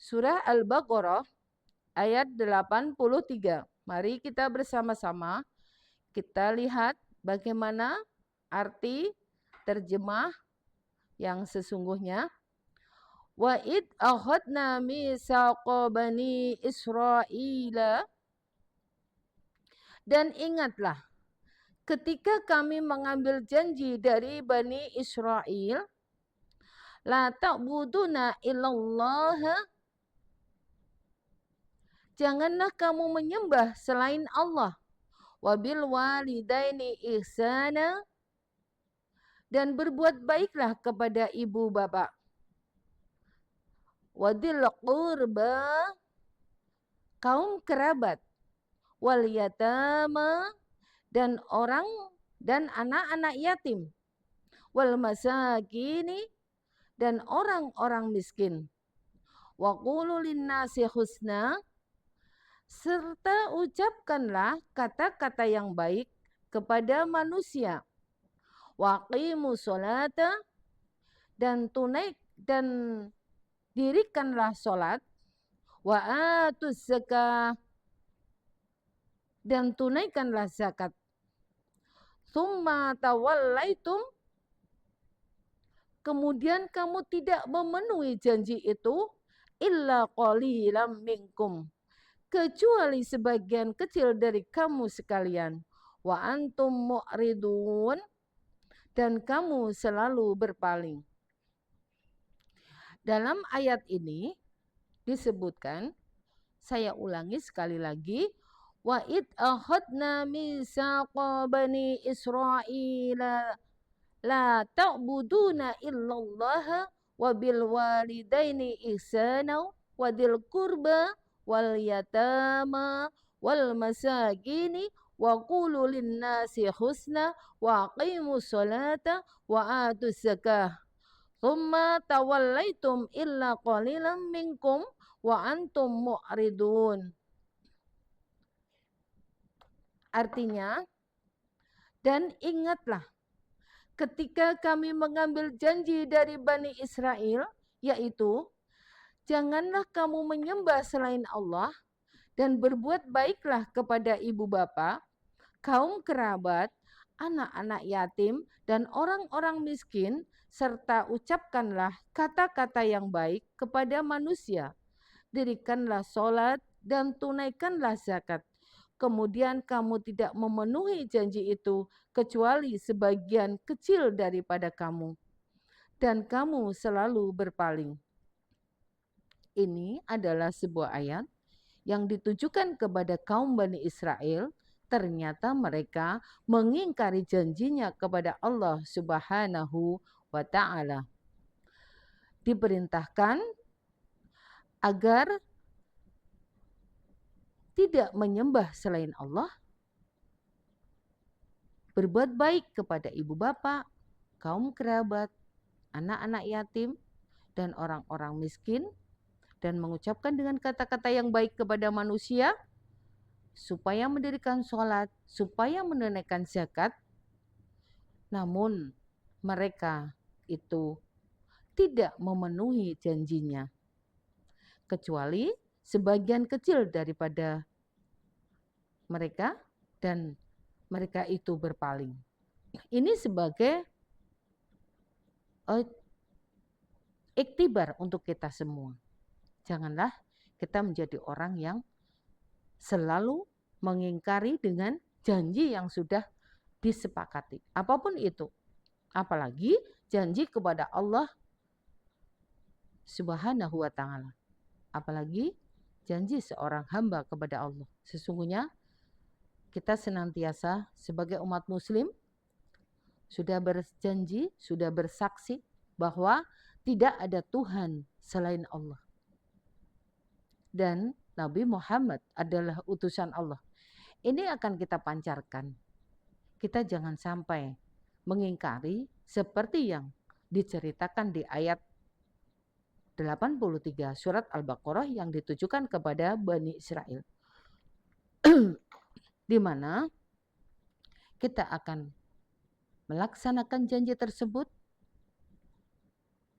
Surah Al-Baqarah ayat 83. Mari kita bersama-sama kita lihat bagaimana arti terjemah yang sesungguhnya. Wa id akhadna mitsaqa bani Israila, dan ingatlah ketika kami mengambil janji dari Bani Israel, la ta'buduna illallah, janganlah kamu menyembah selain Allah, wabil walidaini ihsana, dan berbuat baiklah kepada ibu bapa, wadil qurba, kaum kerabat, wal yatama, dan orang dan anak-anak yatim, wal masakini, dan orang-orang miskin, wa qulu linnasi husna, serta ucapkanlah kata-kata yang baik kepada manusia, wa qimu sholata, dan dirikanlah sholat, wa atuz zakah, dan tunaikanlah zakat. Tsumma tawallaitum, kemudian kamu tidak memenuhi janji itu, illa qalilam minkum, kecuali sebagian kecil dari kamu sekalian, wa antum mu'ridun, dan kamu selalu berpaling. Dalam ayat ini disebutkan, saya ulangi sekali lagi, wa id akhadna mitsaqa bani Israila la ta'buduna illallah wa bil walidaini ihsana wa dil qurba wal yatama wal masakini wa qulu linnasi husna wa aqimus salata wa atuz zakah. Thumma tawallaitum illa qalilan minkum wa antum mu'ridun. Artinya, dan ingatlah ketika kami mengambil janji dari Bani Israel, yaitu janganlah kamu menyembah selain Allah dan berbuat baiklah kepada ibu bapa, kaum kerabat, anak-anak yatim, dan orang-orang miskin, serta ucapkanlah kata-kata yang baik kepada manusia. Dirikanlah sholat dan tunaikanlah zakat. Kemudian kamu tidak memenuhi janji itu kecuali sebagian kecil daripada kamu, dan kamu selalu berpaling. Ini adalah sebuah ayat yang ditujukan kepada kaum Bani Israel. Ternyata mereka mengingkari janjinya kepada Allah Subhanahu wa ta'ala. Diperintahkan agar tidak menyembah selain Allah, berbuat baik kepada ibu bapa, kaum kerabat, anak-anak yatim, dan orang-orang miskin, dan mengucapkan dengan kata-kata yang baik kepada manusia, supaya mendirikan sholat, supaya menunaikan zakat. Namun mereka itu tidak memenuhi janjinya, kecuali sebagian kecil daripada mereka, dan mereka itu berpaling. Ini sebagai iktibar untuk kita semua. Janganlah kita menjadi orang yang selalu mengingkari dengan janji yang sudah disepakati. Apapun itu. Apalagi janji kepada Allah Subhanahu wa ta'ala. Apalagi janji seorang hamba kepada Allah. Sesungguhnya kita senantiasa sebagai umat muslim sudah berjanji, sudah bersaksi bahwa tidak ada Tuhan selain Allah. Dan Nabi Muhammad adalah utusan Allah. Ini akan kita pancarkan. Kita jangan sampai mengingkari seperti yang diceritakan di ayat 83 surat Al-Baqarah yang ditujukan kepada Bani Israel. Di mana kita akan melaksanakan janji tersebut,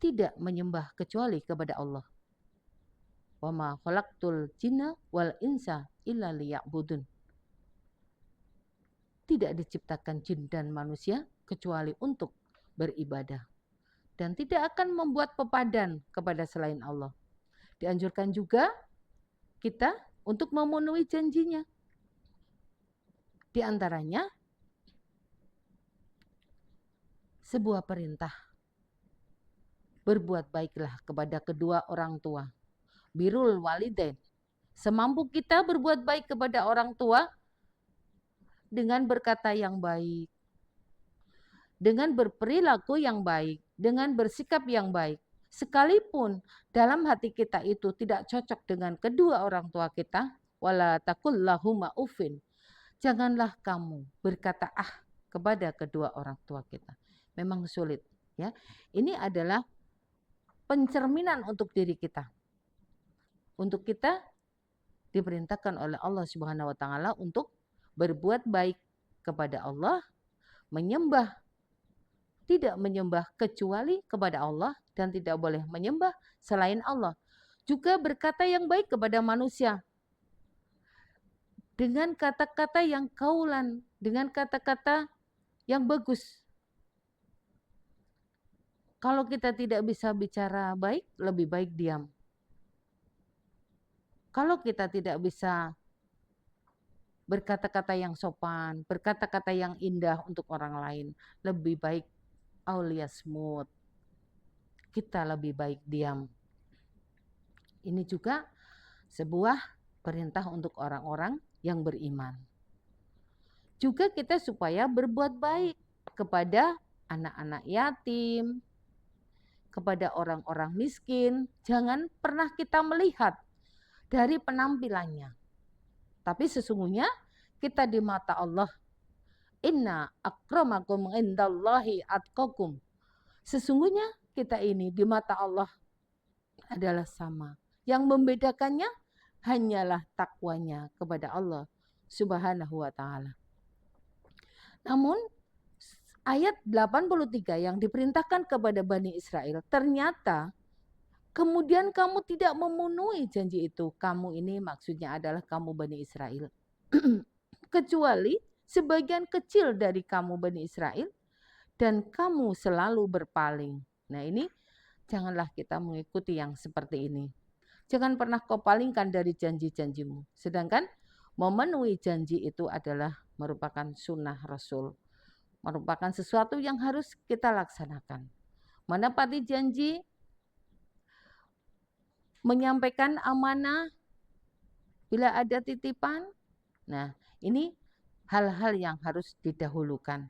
tidak menyembah kecuali kepada Allah. Wa ma khalaqtul jinna wal insa illa liya'budun. Tidak diciptakan jin dan manusia kecuali untuk beribadah. Dan tidak akan membuat pepadan kepada selain Allah. Dianjurkan juga kita untuk memenuhi janjinya. Di antaranya sebuah perintah. Berbuat baiklah kepada kedua orang tua. Birrul walidain. Semampu kita berbuat baik kepada orang tua dengan berkata yang baik, dengan berperilaku yang baik, dengan bersikap yang baik. Sekalipun dalam hati kita itu tidak cocok dengan kedua orang tua kita, wala taqul lahuma uffin. Janganlah kamu berkata kepada kedua orang tua kita. Memang sulit, ya. Ini adalah pencerminan untuk diri kita. Untuk kita diperintahkan oleh Allah Subhanahu wa taala untuk berbuat baik kepada Allah, tidak menyembah kecuali kepada Allah dan tidak boleh menyembah selain Allah. Juga berkata yang baik kepada manusia dengan kata-kata yang kaulan, dengan kata-kata yang bagus. Kalau kita tidak bisa bicara baik, lebih baik diam. Kalau kita tidak bisa berkata-kata yang sopan, berkata-kata yang indah untuk orang lain, lebih baik aulia smooth. Kita lebih baik diam. Ini juga sebuah perintah untuk orang-orang yang beriman. Juga kita supaya berbuat baik kepada anak-anak yatim, kepada orang-orang miskin. Jangan pernah kita melihat dari penampilannya. Tapi sesungguhnya kita di mata Allah, inna akramakum indallahi atqakum. Sesungguhnya kita ini di mata Allah adalah sama. Yang membedakannya hanyalah takwanya kepada Allah Subhanahu wa taala. Namun ayat 83 yang diperintahkan kepada Bani Israel, ternyata kemudian kamu tidak memenuhi janji itu. Kamu ini maksudnya adalah kamu Bani Israel. Kecuali sebagian kecil dari kamu Bani Israel dan kamu selalu berpaling. Nah ini janganlah kita mengikuti yang seperti ini. Jangan pernah kau palingkan dari janji-janjimu. Sedangkan memenuhi janji itu adalah merupakan sunnah Rasul. Merupakan sesuatu yang harus kita laksanakan. Menepati janji, menyampaikan amanah bila ada titipan. Nah, ini hal-hal yang harus didahulukan.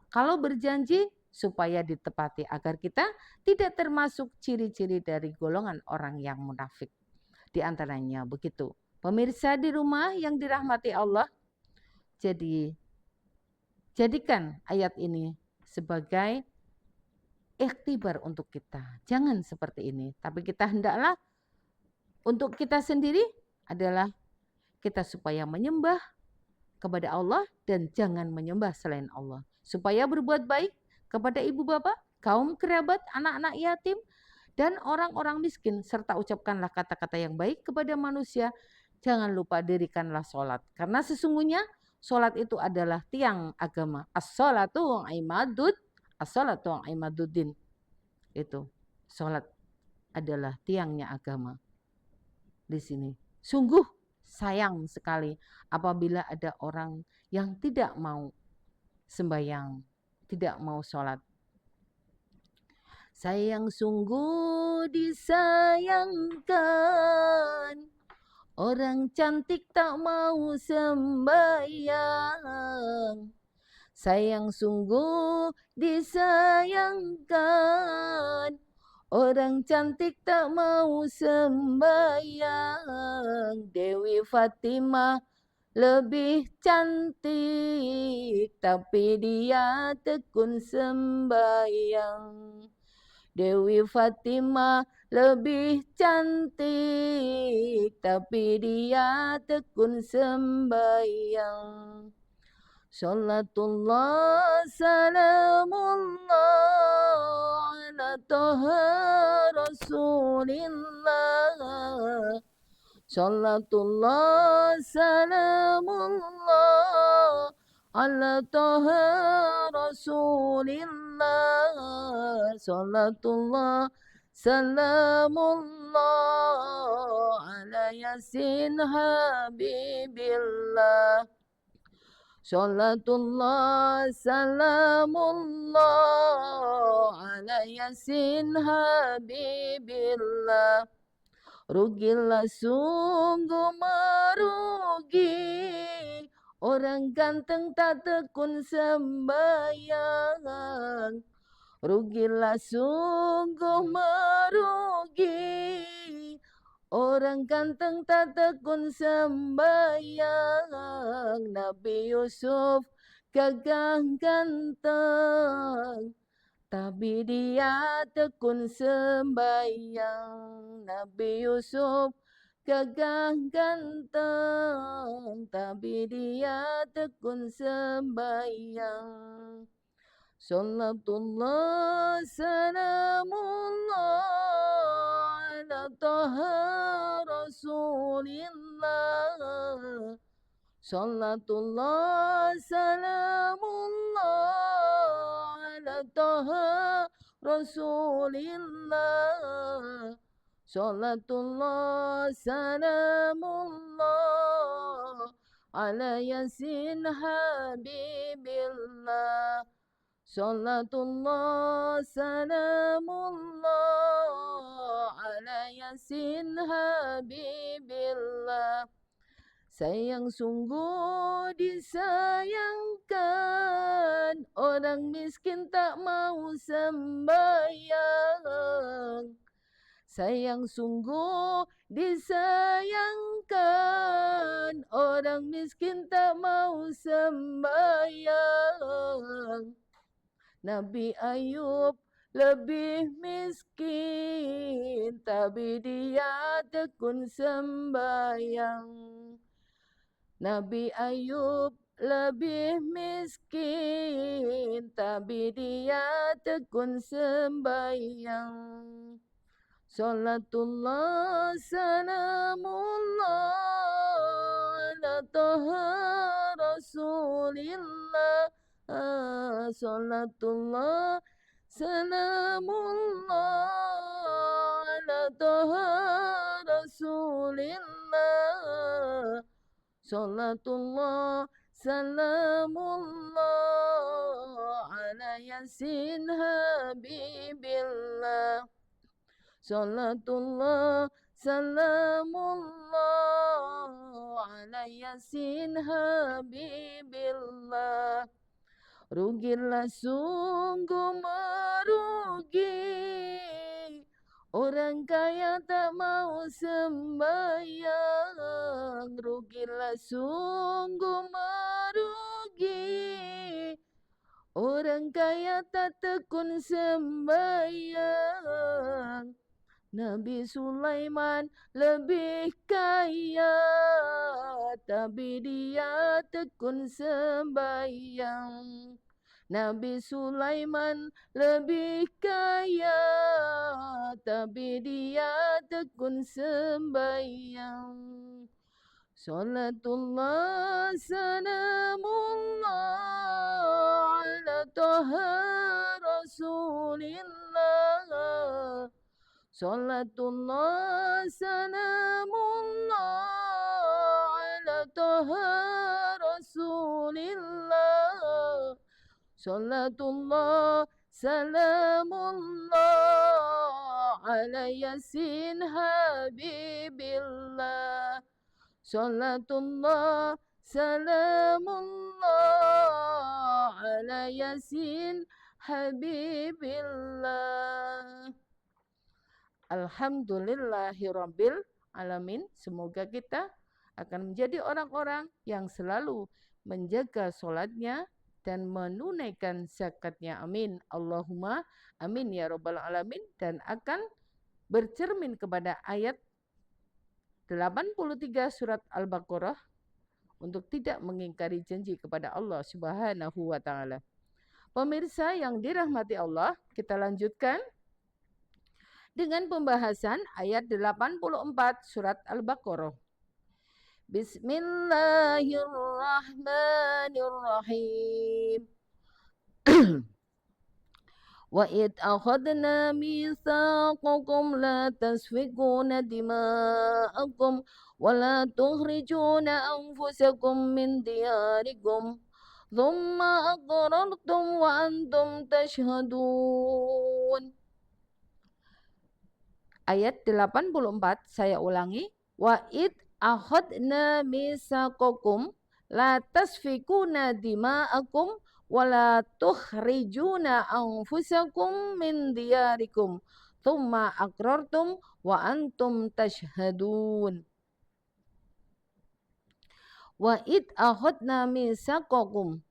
Kalau berjanji supaya ditepati agar kita tidak termasuk ciri-ciri dari golongan orang yang munafik. Di antaranya begitu. Pemirsa di rumah yang dirahmati Allah, jadikan ayat ini sebagai ikhtibar untuk kita. Jangan seperti ini, tapi kita hendaklah untuk kita sendiri adalah kita supaya menyembah kepada Allah dan jangan menyembah selain Allah. Supaya berbuat baik kepada ibu bapak, kaum kerabat, anak-anak yatim, dan orang-orang miskin. Serta ucapkanlah kata-kata yang baik kepada manusia. Jangan lupa dirikanlah sholat. Karena sesungguhnya sholat itu adalah tiang agama. As-sholatu imaduddin. Itu sholat adalah tiangnya agama. Di sini sungguh sayang sekali apabila ada orang yang tidak mau sembahyang, tidak mau sholat. Sayang sungguh disayangkan, orang cantik tak mau sembahyang. Sayang sungguh disayangkan, orang cantik tak mau sembahyang. Dewi Fatimah lebih cantik, tapi dia tekun sembahyang. Dewi Fatimah lebih cantik, tapi dia tekun sembahyang. Salatullah salamullah ala toha Rasulillah Salatullah salamullah ala taha rasulillah. Salatullah salamullah ala yasin habibillah. Salatullah salamullah ala yasin habibillah. Rugilah sungguh merugi, orang ganteng tak tekun sembahyang. Rugilah sungguh merugi, orang ganteng tak tekun sembahyang. Nabi Yusuf gagah ganteng, tapi dia tekun sembahyang. Nabi Yusuf gagah ganteng, tapi dia tekun sembahyang. Salatullah salamullah ala taha rasulillah. Salatullah salamullah ala taha rasulillah. Salatullah salamullah ala yasin habibillah. Salatullah salamullah ala yasin habibillah. Sayang sungguh disayangkan, orang miskin tak mau sembahyang. Sayang sungguh disayangkan, orang miskin tak mau sembahyang. Nabi Ayub lebih miskin, tapi dia tekun sembahyang. Nabi Ayub lebih miskin, tapi dia tekun sembahyang. Salatullah salamullah ala taha rasulillah. Salatullah salamullah ala taha rasulillah. Salatullah salamullah ala yasin habibillah. Salatullah salamullah ala yasin habibillah. Rugilah sungguh merugi, orang kaya tak mau sembahyang. Rugilah sungguh merugi, orang kaya tak tekun sembahyang. Nabi Sulaiman lebih kaya, tapi dia tekun sembahyang. Nabi Sulaiman lebih kaya, tapi dia tekun sembahyang. Salatullah salamullah ala taha rasulillah. Salatullah salamullah ala taha rasulillah. Salatullah salamullah ala yasin habibillah. Salatullah salamullah ala yasin habibillah. Alhamdulillahirabbil alamin. Semoga kita akan menjadi orang-orang yang selalu menjaga solatnya dan menunaikan zakatnya. Amin. Allahumma amin ya rabbal alamin. Dan akan bercermin kepada ayat 83 surat Al-Baqarah untuk tidak mengingkari janji kepada Allah Subhanahu wa taala. Pemirsa yang dirahmati Allah, kita lanjutkan dengan pembahasan ayat 84 surat Al-Baqarah. Bismillahirrahmanirrahim. Wa id akhadna mitsaqakum la tasfikuna dima'akum wa la tukhrijuna anfusakum min diyarikum thumma aqrartum wa antum tashhadun. Ayat 84 saya ulangi. Wa id akhadna mitsaqakum la tasfikuna dima'akum wala tukhrijuna anfusakum min diyarikum thumma aqrartum wa antum tashhadun. Wa id akhadna mitsaqakum,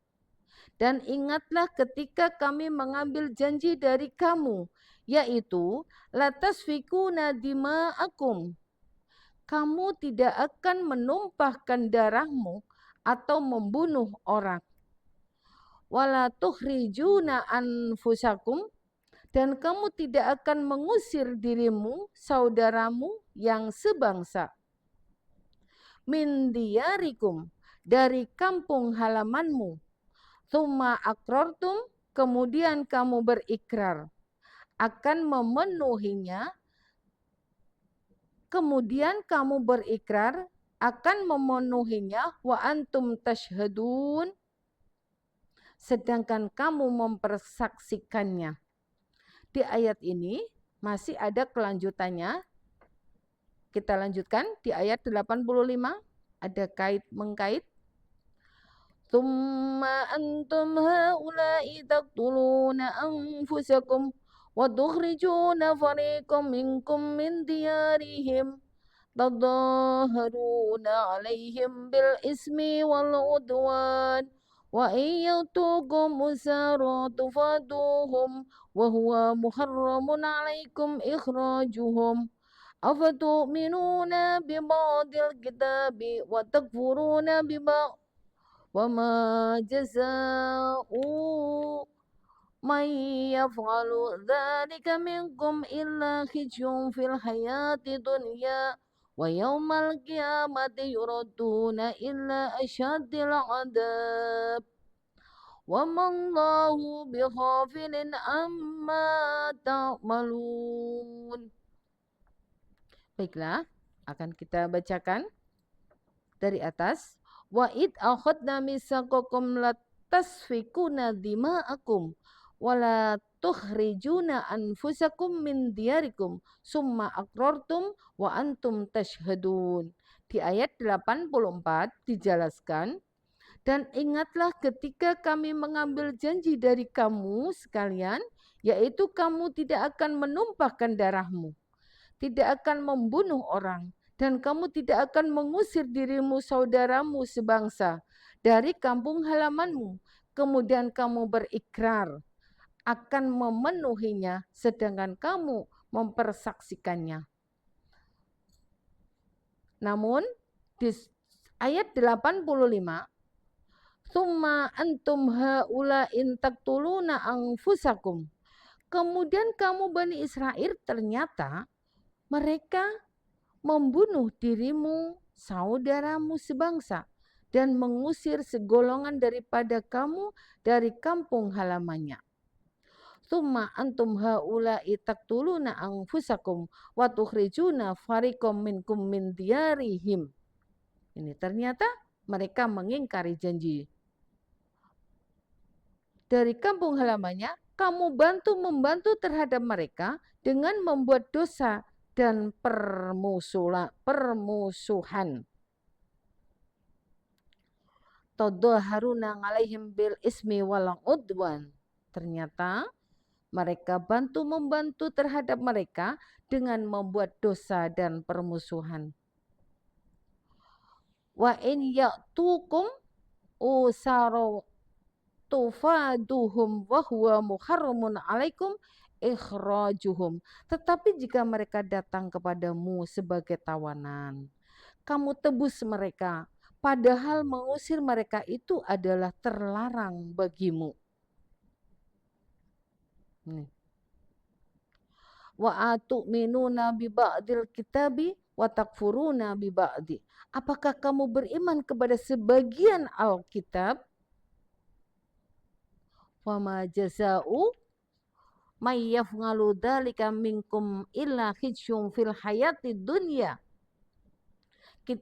dan ingatlah ketika kami mengambil janji dari kamu, yaitu la tasfikuna dima'akum, kamu tidak akan menumpahkan darahmu atau membunuh orang. Wala tukhrijuna anfusakum, dan kamu tidak akan mengusir dirimu, saudaramu yang sebangsa. Min diyarikum, dari kampung halamanmu. Tsumma aqrartum, kemudian kamu berikrar akan memenuhinya. Kemudian kamu berikrar akan memenuhinya wa antum tashhadun, sedangkan kamu mempersaksikannya. Di ayat ini masih ada kelanjutannya. Kita lanjutkan di ayat 85, ada kait-mengkait. Tsumma antum haula'i taqtuluna anfusakum wa tukhrijuna fariqam minkum min diyarihim tadaharuna alaihim bil ismi wal udwan wa iyyatukum usara tufaduhum wa huwa muharramun alaikum ikhrajuhum afatu'minuna biba'dil kitabi wa takfuruna biba'd wa ma jazaa'u man yaf'alu dzalika minkum illa khizyun fil hayati dunya wa yaumal qiyamati yuraduna illa asyaddil adab wa mallahu bighafilin amma ta'malun. Baiklah, akan kita bacakan dari atas. Wa id akhadna mitsaqakum la tasfikuna dima'akum wa la tukhrijuna anfusakum min diyarikum summa aqrartum wa antum tashhadun. Di ayat 84 dijelaskan, dan ingatlah ketika kami mengambil janji dari kamu sekalian, yaitu kamu tidak akan menumpahkan darahmu, tidak akan membunuh orang, dan kamu tidak akan mengusir dirimu, saudaramu sebangsa dari kampung halamanmu. Kemudian kamu berikrar akan memenuhinya, sedangkan kamu mempersaksikannya. Namun di ayat 85, Tsumma antum haula'in taqtuluna anfusakum, kemudian kamu Bani Israel ternyata mereka membunuh dirimu, saudaramu sebangsa, dan mengusir segolongan daripada kamu dari kampung halamannya. Tsumma antum haula'i taqtuluna anfusakum wa tukhrijuna fariqam minkum min diyarihim. Ini ternyata mereka mengingkari janji. Dari kampung halamannya, kamu membantu terhadap mereka dengan membuat dosa dan permusuhan. Tadaharuna alaihim bil ismi wal udwan. Ternyata mereka membantu terhadap mereka dengan membuat dosa dan permusuhan. Wa in ya'tukum usara tufaduhum wa huwa muharramun alaikum ikhrajuhum. Tetapi jika mereka datang kepadamu sebagai tawanan, kamu tebus mereka, padahal mengusir mereka itu adalah terlarang bagimu. wa atu'minuna bi ba'dil kitabi wa takfuruna bi ba'di. Apakah kamu beriman kepada sebagian Alkitab? Fama jaza'u may yaf'alu dzalika minkum illa khizyun fil hayatid dunya.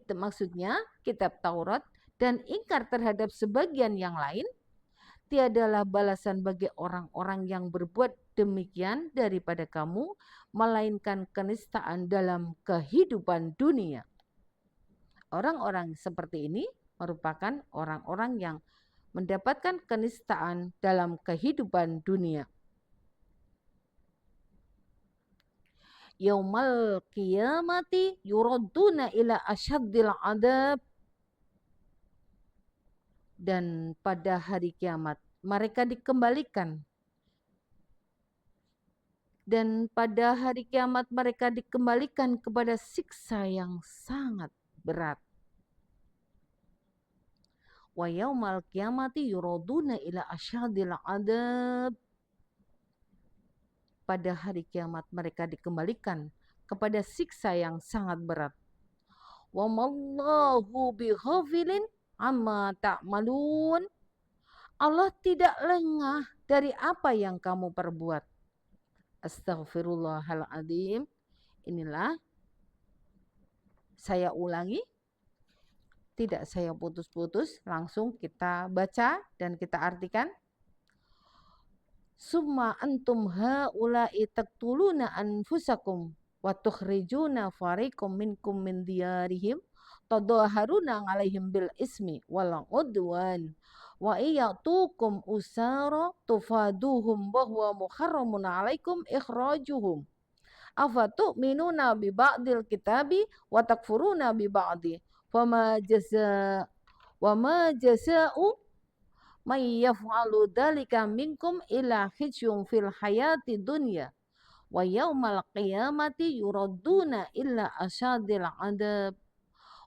Maksudnya kitab Taurat dan ingkar terhadap sebagian yang lain, tiadalah balasan bagi orang-orang yang berbuat demikian daripada kamu, melainkan kenistaan dalam kehidupan dunia. Orang-orang seperti ini merupakan orang-orang yang mendapatkan kenistaan dalam kehidupan dunia. Yaumal qiyamati yuradduna ila asyaddil adab. Dan pada hari kiamat mereka dikembalikan. Dan pada hari kiamat mereka dikembalikan kepada siksa yang sangat berat. Wa yaumal qiyamati yuraduna ila asyadil adab. Pada hari kiamat mereka dikembalikan kepada siksa yang sangat berat. Wa mallahu bighafilin amma ta'malun. Allah tidak lengah dari apa yang kamu perbuat. Astaghfirullahaladzim. Inilah saya ulangi, tidak saya putus-putus, langsung kita baca dan kita artikan. Summa antum haula'i taqtuluna anfusakum wa tukhrijuna fariqum minkum min diyarihim tadaharuna 'alaihim bil ismi wal 'udwan wa iyatukum usara tufaduhum wa huwa muharramun 'alaikum ikhrajuhum afatu'minuna bi ba'dil kitabi wa takfuruna bi ba'di fama jaza'u may yaf'alu dzalika minkum illa khizyun fil hayati dunya wa yaumal qiyamati yuradduna illa asyadil adab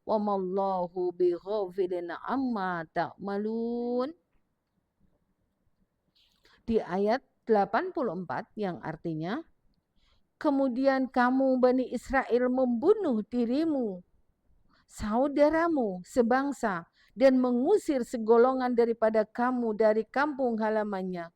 wa mallahu bighafilin amma ta'malun. Di ayat 84 yang artinya, kemudian kamu Bani Israel membunuh dirimu, saudaramu sebangsa, dan mengusir segolongan daripada kamu dari kampung halamannya.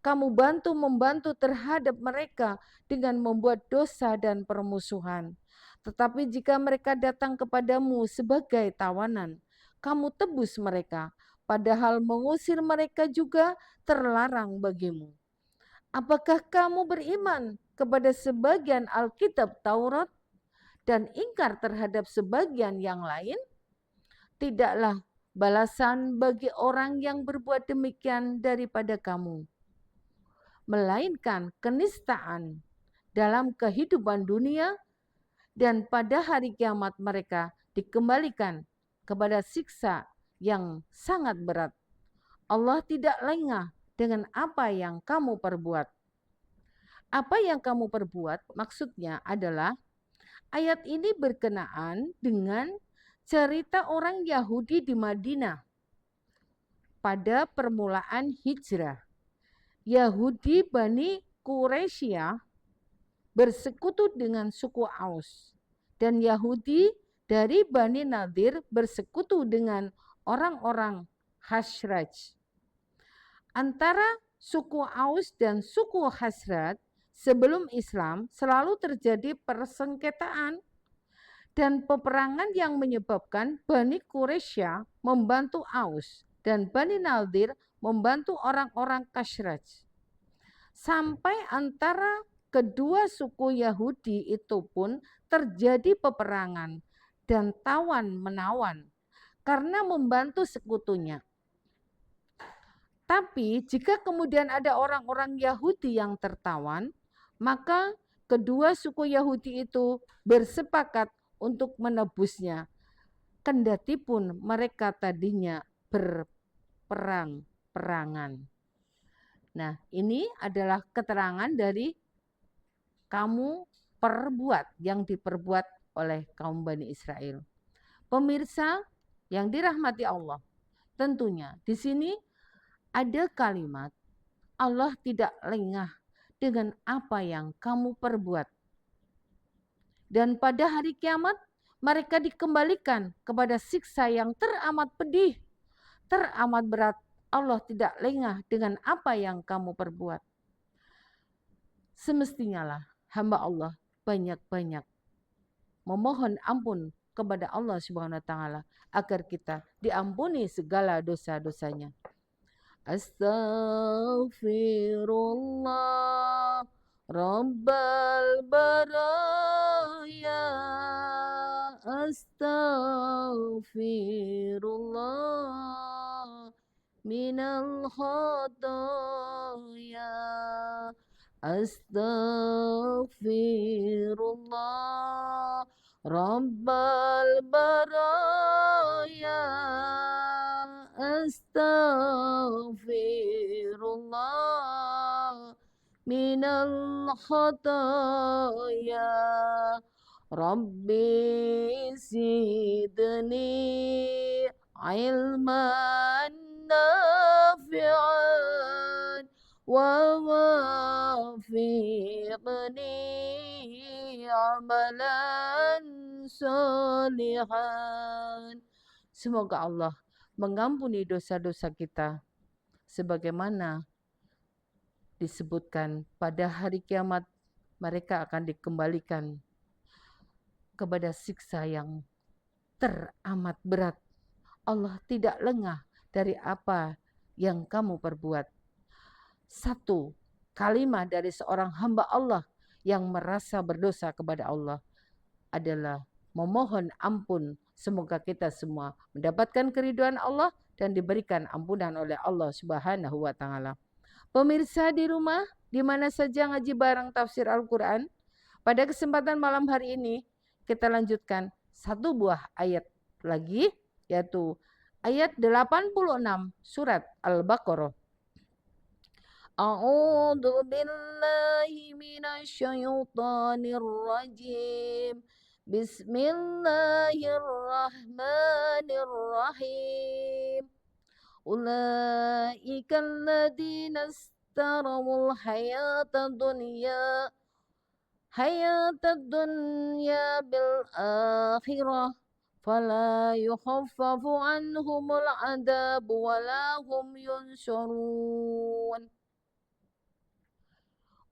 Kamu membantu terhadap mereka dengan membuat dosa dan permusuhan. Tetapi jika mereka datang kepadamu sebagai tawanan, kamu tebus mereka, padahal mengusir mereka juga terlarang bagimu. Apakah kamu beriman kepada sebagian Alkitab Taurat dan ingkar terhadap sebagian yang lain? Tidaklah balasan bagi orang yang berbuat demikian daripada kamu, melainkan kenistaan dalam kehidupan dunia, dan pada hari kiamat mereka dikembalikan kepada siksa yang sangat berat. Allah tidak lengah dengan apa yang kamu perbuat. Apa yang kamu perbuat maksudnya adalah ayat ini berkenaan dengan cerita orang Yahudi di Madinah pada permulaan hijrah. Yahudi Bani Quraisy bersekutu dengan suku Aus, dan Yahudi dari Bani Nadir bersekutu dengan orang-orang Khazraj. Antara suku Aus dan suku Khazraj sebelum Islam selalu terjadi persengketaan dan peperangan yang menyebabkan Bani Quraisy membantu Aus dan Bani Nadir membantu orang-orang Khazraj. Sampai antara kedua suku Yahudi itu pun terjadi peperangan dan tawan-menawan karena membantu sekutunya. Tapi jika kemudian ada orang-orang Yahudi yang tertawan, maka kedua suku Yahudi itu bersepakat untuk menebusnya, kendati pun mereka tadinya berperang-perangan. Nah, ini adalah keterangan dari kamu perbuat yang diperbuat oleh kaum Bani Israel. Pemirsa yang dirahmati Allah, tentunya di sini ada kalimat Allah tidak lengah dengan apa yang kamu perbuat. Dan pada hari kiamat mereka dikembalikan kepada siksa yang teramat pedih, teramat berat. Allah tidak lengah dengan apa yang kamu perbuat. Semestinya lah hamba Allah banyak-banyak memohon ampun kepada Allah Subhanahu wa taala agar kita diampuni segala dosa-dosanya. Astaghfirullah Rabbal baraya. Astaghfirullah minal khataya. Astaghfirullah Rabbal baraya. Astaghfirullah minal khataya. Rabbi zidni ilman nafi'an wa wafiqni amalan salihan. Semoga Allah mengampuni dosa-dosa kita sebagaimana disebutkan pada hari kiamat mereka akan dikembalikan kepada siksa yang teramat berat. Allah tidak lengah dari apa yang kamu perbuat. Satu kalimat dari seorang hamba Allah yang merasa berdosa kepada Allah adalah memohon ampun. Semoga kita semua mendapatkan keridhaan Allah dan diberikan ampunan oleh Allah Subhanahu wa taala. Pemirsa di rumah, di mana saja ngaji bareng tafsir Al-Quran, pada kesempatan malam hari ini kita lanjutkan satu buah ayat lagi, yaitu ayat 86 surat Al-Baqarah. A'udzu billahi minasyaitonir rajim. Bismillahirrahmanirrahim. Ulaika alladziina istarawul hayatad dunya bil akhirah fala yukhaffafu anhumul adabu wala hum yunsyarun.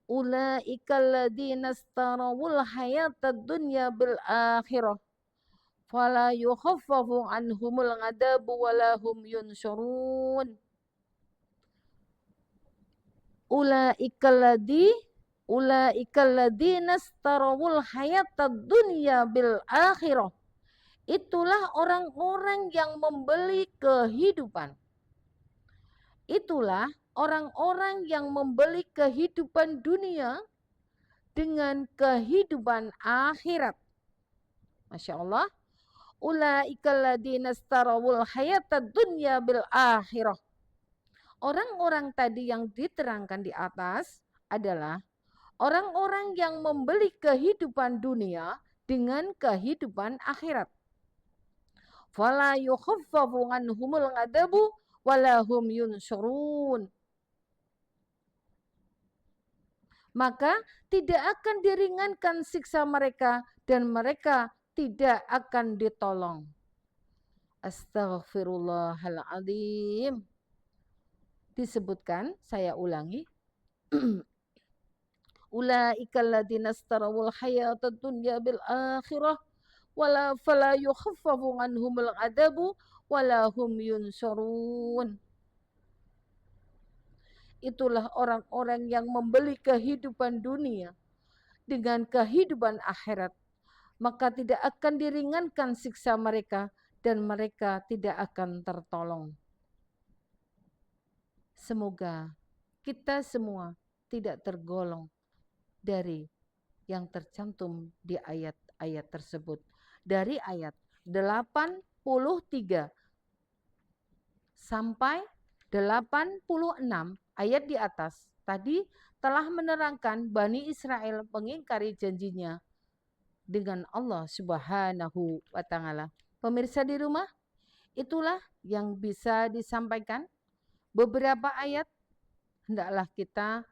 Ulaika alladziina istarawul hayatad dunya bil akhirah fala yukhaffafu anhumul adabu wala hum yunsyarun. Ulaika alladziina istarawul hayatad dunya bil akhirah. Itulah orang-orang yang membeli kehidupan. Itulah orang-orang yang membeli kehidupan dunia dengan kehidupan akhirat. Masya Allah. Ulaika alladziina istarawul hayatad dunya bil akhirah. Orang-orang tadi yang diterangkan di atas adalah orang-orang yang membeli kehidupan dunia dengan kehidupan akhirat. Fala yukhaffafu anhumul adabu wala hum yunsyarun. Maka tidak akan diringankan siksa mereka dan mereka tidak akan ditolong. Astaghfirullahaladzim. Disebutkan, saya ulangi. Ulaika alladziina istarawul hayatad dunya bil akhirah wala fala yukhaffafu anhumul adabu wala hum yunsyarun. Itulah orang-orang yang membeli kehidupan dunia dengan kehidupan akhirat, maka tidak akan diringankan siksa mereka dan mereka tidak akan tertolong. Semoga kita semua tidak tergolong dari yang tercantum di ayat-ayat tersebut. Dari ayat 83 sampai 86 ayat di atas tadi telah menerangkan Bani Israel mengingkari janjinya dengan Allah Subhanahu wa taala. Pemirsa di rumah, itulah yang bisa disampaikan. Beberapa ayat, hendaklah kita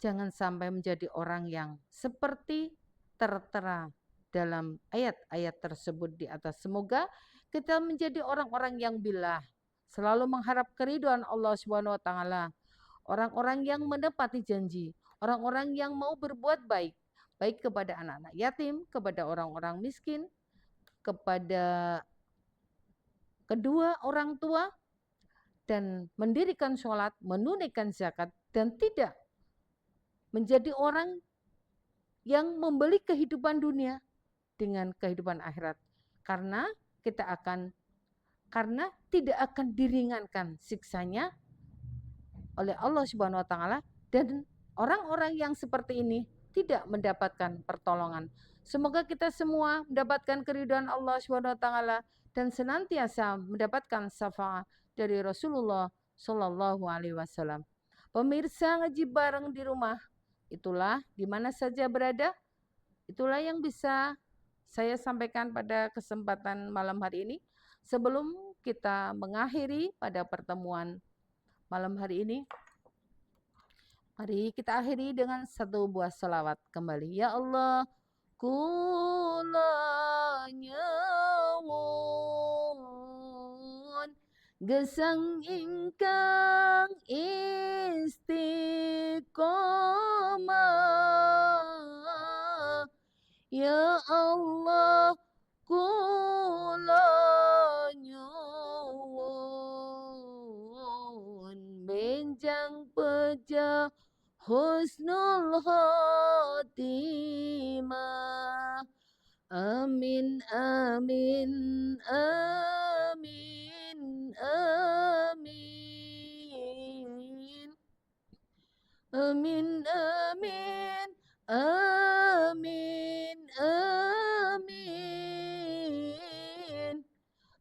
jangan sampai menjadi orang yang seperti tertera dalam ayat-ayat tersebut di atas. Semoga kita menjadi orang-orang yang billah, selalu mengharap keridhaan Allah Subhanahu wa taala, orang-orang yang menepati janji, orang-orang yang mau berbuat baik, baik kepada anak-anak yatim, kepada orang-orang miskin, kepada kedua orang tua, dan mendirikan sholat, menunaikan zakat, dan tidak menjadi orang yang membeli kehidupan dunia dengan kehidupan akhirat. Karena tidak akan diringankan siksanya oleh Allah Subhanahu wa taala, dan orang-orang yang seperti ini tidak mendapatkan pertolongan. Semoga kita semua mendapatkan keridhaan Allah Subhanahu wa taala dan senantiasa mendapatkan syafaat dari Rasulullah Shallallahu alaihi wasallam. Pemirsa ngaji bareng di rumah, itulah di mana saja berada, itulah yang bisa saya sampaikan pada kesempatan malam hari ini. Sebelum kita mengakhiri pada pertemuan malam hari ini, mari kita akhiri dengan satu buah selawat kembali. Ya Allah, kula nyuwun gesang ingkang istiqomah. Ya Allah, kula nyuwun benjang pejah husnul khotimah. Amin, amin, amin, amin. Amin, amin, amin, amin.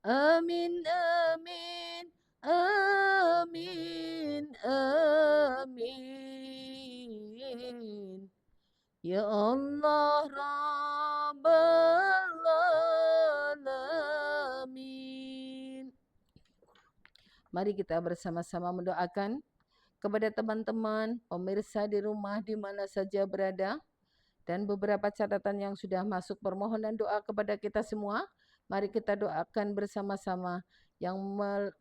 Amin, amin, amin, amin. Ya Allah Rabbal Alamin. Mari kita bersama-sama mendoakan kepada teman-teman pemirsa di rumah di mana saja berada, dan beberapa catatan yang sudah masuk permohonan doa kepada kita semua. Mari kita doakan bersama-sama yang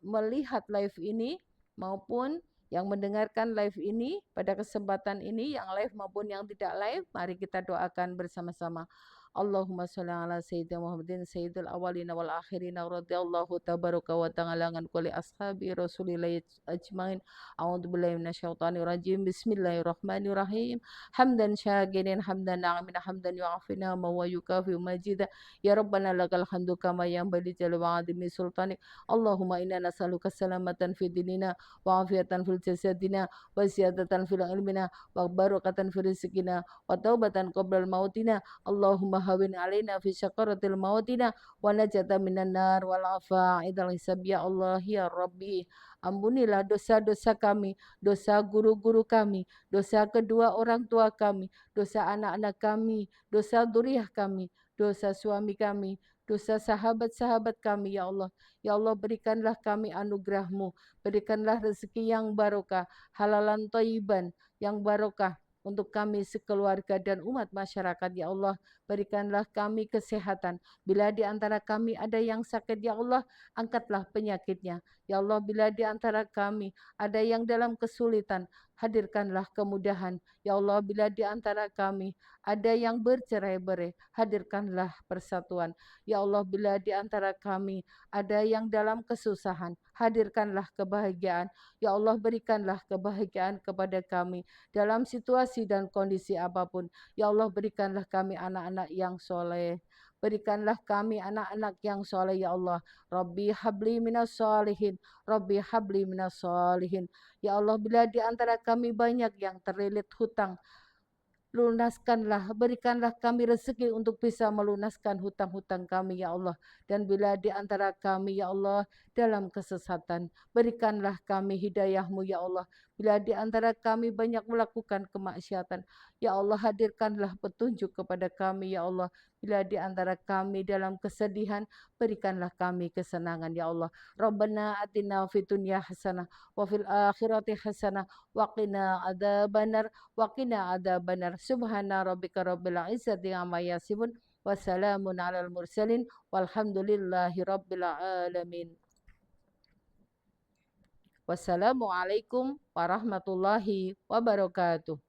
melihat live ini maupun yang mendengarkan live ini pada kesempatan ini, yang live maupun yang tidak live. Mari kita doakan bersama-sama. Allahumma sholli ala sayyidina Muhammadin sayyidil awwalina wal akhirina radhiyallahu tabaraka wa ta'ala an kulli ashabi Rasulillah ajmain. A'udzu billahi minasyaitonir rajim. Bismillahirrahmanirrahim. Hamdan syakirin hamdan na'amina hamdan yu'afina ma wa yukafi majida. Ya Rabbana lakal hamdu kama yanbaghi li jalali sultanik. Allahumma inna nas'aluka salamatan fid dinina wa afiatan fil jasadina wa ziyadatan fil ilmina wa barakatan fil rizqina wa taubatan qabla mautina. Allahumma hawin alaina fi syakaratil mautina wa najata minan nar wal afa'idal hisab. Ya Allah ya Rabbi, ampunilah dosa-dosa kami, dosa guru-guru kami, dosa kedua orang tua kami, dosa anak-anak kami, dosa dzurriyyah kami, dosa suami kami, dosa sahabat-sahabat kami. Ya Allah, ya Allah, berikanlah kami anugerah-Mu, berikanlah rezeki yang barokah, halalan thayyiban yang barokah untuk kami sekeluarga dan umat masyarakat. Ya Allah, berikanlah kami kesehatan. Bila di antara kami ada yang sakit, ya Allah, angkatlah penyakitnya. Ya Allah, bila di antara kami ada yang dalam kesulitan, hadirkanlah kemudahan. Ya Allah, bila di antara kami ada yang bercerai-berai, hadirkanlah persatuan. Ya Allah, bila di antara kami ada yang dalam kesusahan, hadirkanlah kebahagiaan. Ya Allah, berikanlah kebahagiaan kepada kami dalam situasi dan kondisi apapun. Ya Allah, berikanlah kami anak-anak yang soleh. Berikanlah kami anak-anak yang soleh, ya Allah. Rabbi habli minas solihin. Rabbi habli minas solihin. Ya Allah, bila di antara kami banyak yang terlilit hutang, lunaskanlah, berikanlah kami rezeki untuk bisa melunaskan hutang-hutang kami, ya Allah. Dan bila di antara kami, ya Allah, dalam kesesatan, berikanlah kami hidayah-Mu, ya Allah. Bila di antara kami banyak melakukan kemaksiatan, ya Allah, hadirkanlah petunjuk kepada kami, ya Allah. Bila di antara kami dalam kesedihan, berikanlah kami kesenangan, ya Allah. Rabbana atina fid dunya hasanah wa fil akhirati hasanah wa qina adzabannar wa qina adzabannar. Subhana rabbika rabbil izzati amma yasifun Wassalamun alal mursalin walhamdulillahi rabbil alamin. Wassalamualaikum warahmatullahi wabarakatuh.